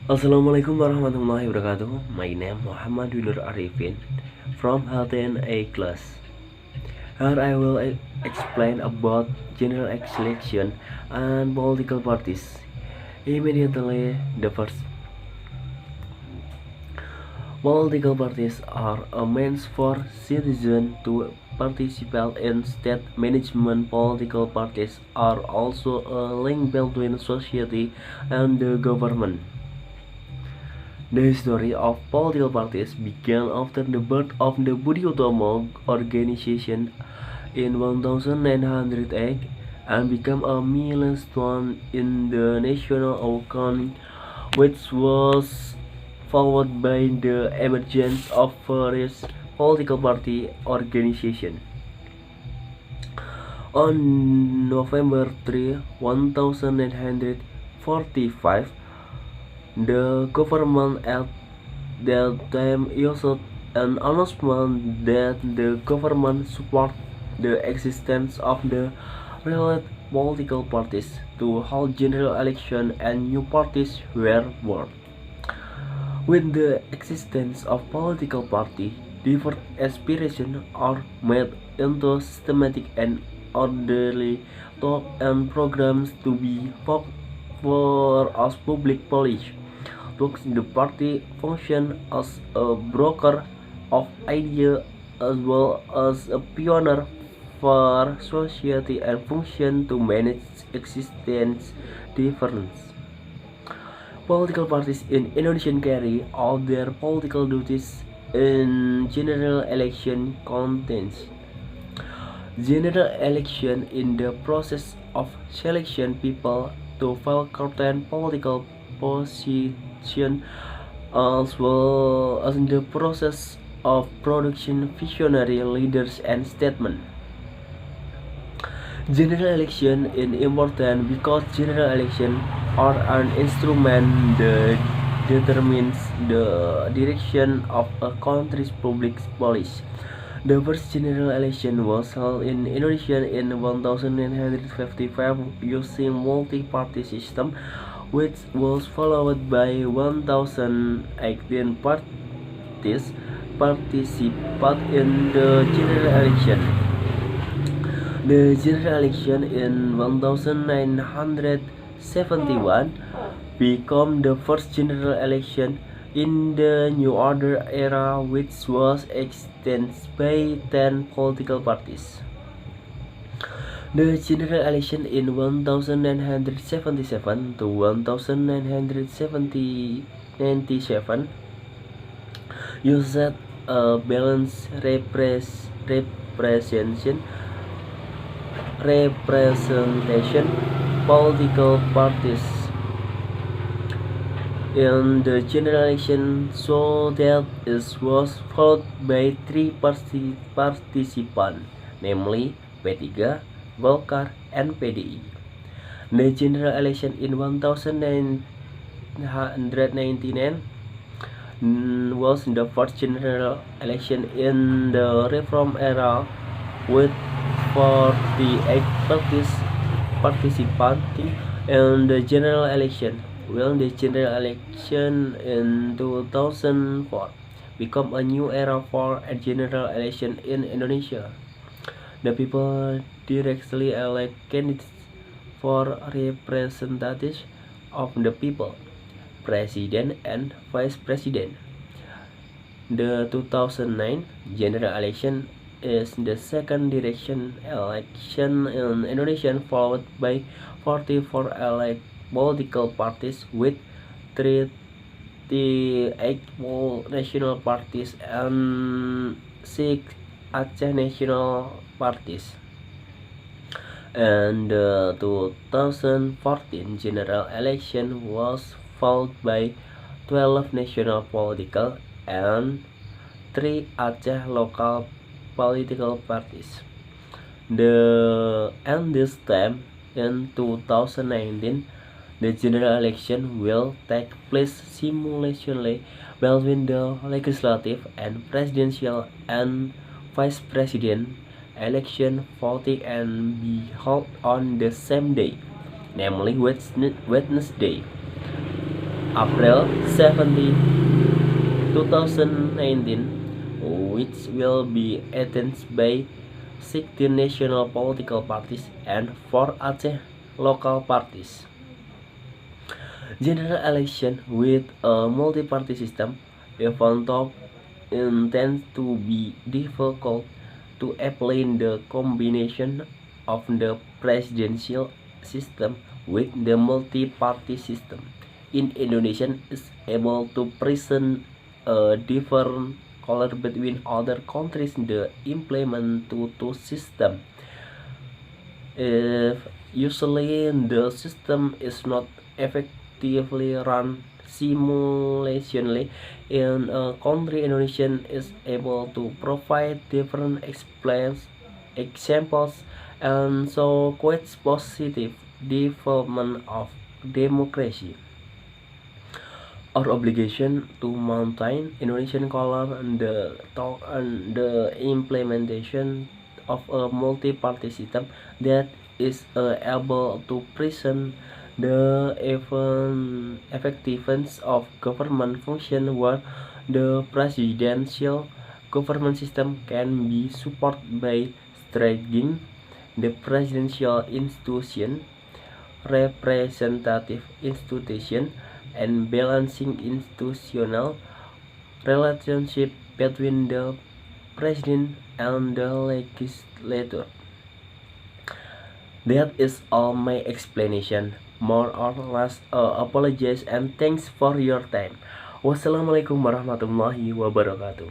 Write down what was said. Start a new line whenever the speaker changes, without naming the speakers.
Assalamualaikum warahmatullahi wabarakatuh. My name Muhammad Winur Arifin from Halten A class. Here I will explain about general election and political parties. Immediately, the first political parties are a means for citizens to participate in state management. Political parties are also a link between society and the government. The history of political parties began after the birth of the Budi Utomo organization in 1908 and became a milestone in the national awakening, which was followed by the emergence of various political party organizations. On November 3, 1945, the government at that time issued an announcement that the government support the existence of the related political parties to hold general election and new parties were born. With the existence of political party, different aspirations are made into systematic and orderly talk and programs to be fought for as public policy. Thus, the party function as a broker of ideas as well as a pioneer for society and function to manage existence difference. Political parties in Indonesia carry out their political duties in general election contests. General election in the process of selection people to fill certain political position as well as in the process of production visionary leaders and statement. General election is important because general election are an instrument that determines the direction of a country's public policy. The first general election was held in Indonesia in 1955 using multi-party system, which was followed by 1018 parties participate in the general election. The general election in 1971 became the first general election in the New Order era, which was extended by 10 political parties. The general election in 1977 to 1997 used a balanced representation political parties in the general election, so that it was followed by three participants, namely P3, Golkar, and PDI. The general election in 1999 was the first general election in the reform era with 48 parties participating in the general election. Well, the general election in 2004 became a new era for a general election in Indonesia. The people directly elect candidates for representatives of the people, president and vice president. The 2009 general election is the second direction election in Indonesia, followed by 44 elect political parties with 38 national parties and 6 Aceh national parties. And the 2014 general election was followed by 12 national political and 3 Aceh local political parties. This time in 2019, the general election will take place simultaneously between the legislative and presidential and vice president election voting and be held on the same day, namely Wednesday. April 17, 2019, which will be attended by 16 national political parties and 4 Aceh local parties. General election with a multi-party system, even though intends to be difficult to apply the combination of the presidential system with the multi-party system in Indonesia is able to present a different color between other countries. The implement to two system, if usually the system is not effectively run simultaneously in a country, Indonesian is able to provide different examples and so quite positive development of democracy. Our obligation to maintain Indonesian color and the implementation of a multi-party system that is able to present the effectiveness of government function, where the presidential government system can be supported by strengthening the presidential institution, representative institution, and balancing institutional relationship between the president and the legislature. That is all my explanation. More or less, apologize and thanks for your time. Wassalamualaikum warahmatullahi wabarakatuh.